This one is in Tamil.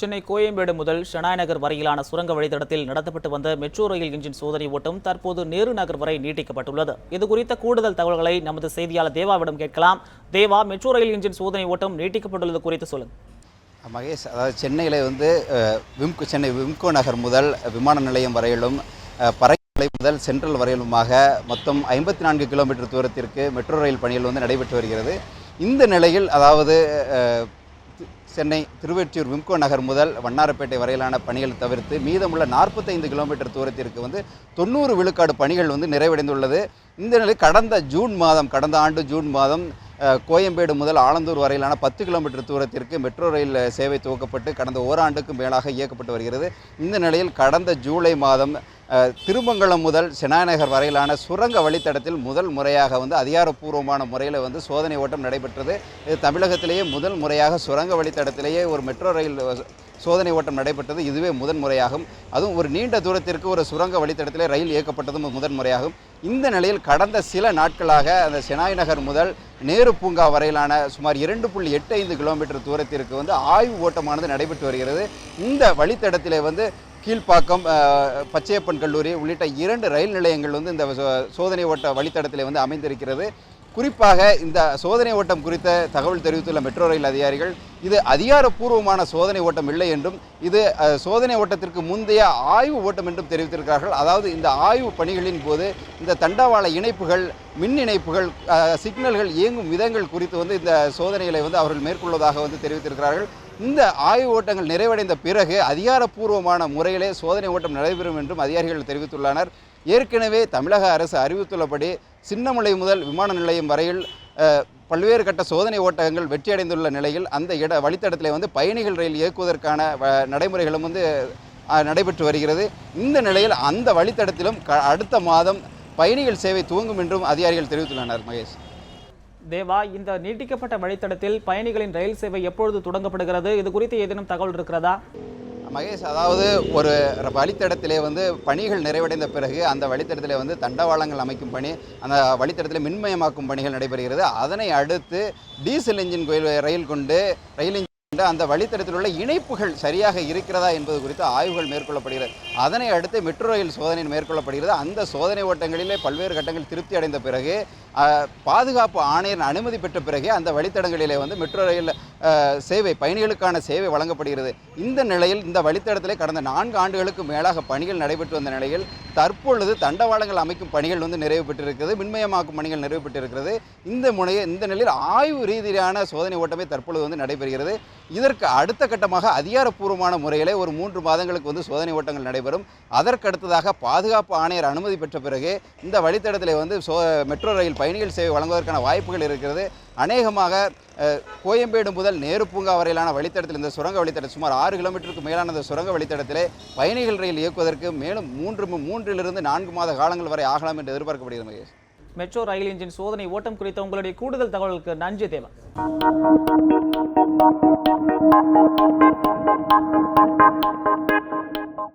சென்னை கோயம்பேடு முதல் ஷெனாய் நகர் வரையிலான சுரங்க வழித்தடத்தில் நடத்தப்பட்டு வந்த மெட்ரோ ரயில் என்ஜின் சோதனை ஓட்டம் தற்போது நேரு நகர் வரை நீட்டிக்கப்பட்டுள்ளது. இது குறித்த கூடுதல் தகவல்களை நமது செய்தியாளர் தேவாவிடம் கேட்கலாம். தேவா, மெட்ரோ ரயில் என்ஜின் சோதனை ஓட்டம் நீட்டிக்கப்பட்டுள்ளது குறித்து சொல்லுங்க. மகேஷ், அதாவது சென்னையில் சென்னை விம்கோ நகர் முதல் விமான நிலையம் வரையிலும் பறையலை முதல் சென்ட்ரல் வரையிலுமாக மொத்தம் 54 கிலோமீட்டர் தூரத்திற்கு மெட்ரோ ரயில் பணிகள் நடைபெற்று வருகிறது. இந்த நிலையில் அதாவது சென்னை திருவொற்றியூர் விம்கோ நகர் முதல் வண்ணாரப்பேட்டை வரையிலான பணிகள் தவிர்த்து மீதமுள்ள 45 கிலோமீட்டர் தூரத்திற்கு 90 விழுக்காடு பணிகள் நிறைவடைந்துள்ளது. இந்த நிலையில் கடந்த ஆண்டு ஜூன் மாதம் கோயம்பேடு முதல் ஆலந்தூர் வரையிலான 10 கிலோமீட்டர் தூரத்திற்கு மெட்ரோ ரயில் சேவை துவக்கப்பட்டு கடந்த ஓராண்டுக்கும் மேலாக இயக்கப்பட்டு வருகிறது. இந்த நிலையில் கடந்த ஜூலை மாதம் திருமங்கலம் முதல் ஷெனாய் நகர் வரையிலான சுரங்க வழித்தடத்தில் முதல் முறையாக அதிகாரப்பூர்வமான முறையில் சோதனை ஓட்டம் நடைபெற்றது. இது தமிழகத்திலேயே முதல் முறையாக சுரங்க வழித்தடத்திலேயே ஒரு மெட்ரோ ரயில் சோதனை ஓட்டம் நடைபெற்றது. இதுவே முதன் முறையாகும். அதுவும் ஒரு நீண்ட தூரத்திற்கு ஒரு சுரங்க வழித்தடத்திலே ரயில் இயக்கப்பட்டதும் முதன் முறையாகும். இந்த நிலையில் கடந்த சில நாட்களாக அந்த ஷெனாய் நகர் முதல் நேரு பூங்கா வரையிலான சுமார் 2.85 கிலோமீட்டர் தூரத்திற்கு ஆய்வு ஓட்டமானது நடைபெற்று வருகிறது. இந்த வழித்தடத்திலே கீழ்ப்பாக்கம், பச்சையப்பன் கல்லூரி உள்ளிட்ட 2 ரயில் நிலையங்கள் இந்த சோதனை ஓட்ட வழித்தடத்திலே அமைந்திருக்கிறது. குறிப்பாக இந்த சோதனை ஓட்டம் குறித்த தகவல் தெரிவித்துள்ள மெட்ரோ ரயில் அதிகாரிகள், இது அதிகாரப்பூர்வமான சோதனை ஓட்டம் இல்லை என்றும் இது சோதனை ஓட்டத்திற்கு முந்தைய ஆய்வு ஓட்டம் என்றும் தெரிவித்திருக்கிறார்கள். அதாவது இந்த ஆய்வு பணிகளின் போது இந்த தண்டவாள இணைப்புகள், மின் இணைப்புகள், சிக்னல்கள் இயங்கும் விதங்கள் குறித்து இந்த சோதனைகளை அவர்கள் மேற்கொள்வதாக தெரிவித்திருக்கிறார்கள். இந்த ஆய்வு ஓட்டங்கள் நிறைவடைந்த பிறகு அதிகாரப்பூர்வமான முறையிலே சோதனை ஓட்டம் நடைபெறும் என்றும் அதிகாரிகள் தெரிவித்துள்ளனர். ஏற்கனவே தமிழக அரசு அறிவித்துள்ளபடி சின்னமலை முதல் விமான நிலையம் வரையில் பல்வேறு கட்ட சோதனை ஓட்டங்கள் வெற்றியடைந்துள்ள நிலையில் அந்த வழித்தடத்தில் பயணிகள் ரயில் இயக்குவதற்கான நடைமுறைகளும் நடைபெற்று வருகிறது. இந்த நிலையில் அந்த வழித்தடத்திலும் அடுத்த மாதம் பயணிகள் சேவை துவங்கும் என்றும் அதிகாரிகள் தெரிவித்துள்ளனர். மகேஷ், தேவா, இந்த நீட்டிக்கப்பட்ட வழித்தடத்தில் பயணிகளின் ரயில் சேவை எப்பொழுது தொடங்கப்படுகிறது? இது குறித்து ஏதேனும் தகவல் இருக்கிறதா? மகேஷ், அதாவது ஒரு வழித்தடத்திலே பணிகள் நிறைவடைந்த பிறகு அந்த வழித்தடத்திலே தண்டவாளங்கள் அமைக்கும் பணி, அந்த வழித்தடத்தில் மின்மயமாக்கும் பணிகள் நடைபெறுகிறது. அதனை அடுத்து டீசல் என்ஜின் ரயில் அந்த வழித்தடத்தில் உள்ள இணைப்புகள் சரியாக இருக்கிறதா என்பது குறித்து ஆய்வுகள் மேற்கொள்ளப்படுகிறது. அதனை அடுத்து மெட்ரோ ரயில் சோதனை மேற்கொள்ளப்படுகிறது. அந்த சோதனை ஓட்டங்களிலே பல்வேறு கட்டங்கள் திருப்தி அடைந்த பிறகு பாதுகாப்பு ஆணையர் அனுமதி பெற்ற பிறகு அந்த வழித்தடங்களிலே மெட்ரோ ரயில் சேவை, பயணிகளுக்கான சேவை வழங்கப்படுகிறது. இந்த நிலையில் இந்த வழித்தடத்திலே கடந்த 4 ஆண்டுகளுக்கு மேலாக பணிகள் நடைபெற்று வந்த நிலையில் தற்பொழுது தண்டவாளங்கள் அமைக்கும் பணிகள் நிறைவு பெற்றிருக்கிறது, மின்மயமாக்கும் பணிகள் நிறைவு பெற்றிருக்கிறது. இந்த நிலையில் ஆய்வு ரீதியிலான சோதனை ஓட்டமே தற்பொழுது நடைபெறுகிறது. இதற்கு அடுத்த கட்டமாக அதிகாரப்பூர்வமான முறையிலே ஒரு 3 மாதங்களுக்கு சோதனை ஓட்டங்கள் நடைபெறும். அதற்கடுத்ததாக பாதுகாப்பு ஆணையர் அனுமதி பெற்ற பிறகு இந்த வழித்தடத்திலே மெட்ரோ ரயில் பயணிகள் சேவை வழங்குவதற்கான வாய்ப்புகள் இருக்கிறது. அநேகமாக கோயம்பேடு முதல் நேரு பூங்கா வரையிலான வழித்தடத்தில் இந்த சுரங்க வழித்தடம் சுமார் 6 கிலோமீட்டருக்கு மேலான இந்த சுரங்க வழித்தடத்திலே பயணிகள் ரயில் இயக்குவதற்கு மேலும் 3 to 4 மாத காலங்கள் வரை ஆகலாம் என்று எதிர்பார்க்கப்படுகிறது. மகேஷ், மெட்ரோ ரயில் என்ஜின் சோதனை ஓட்டம் குறித்த உங்களுடைய கூடுதல் தகவலுக்கு நன்றி தேவா.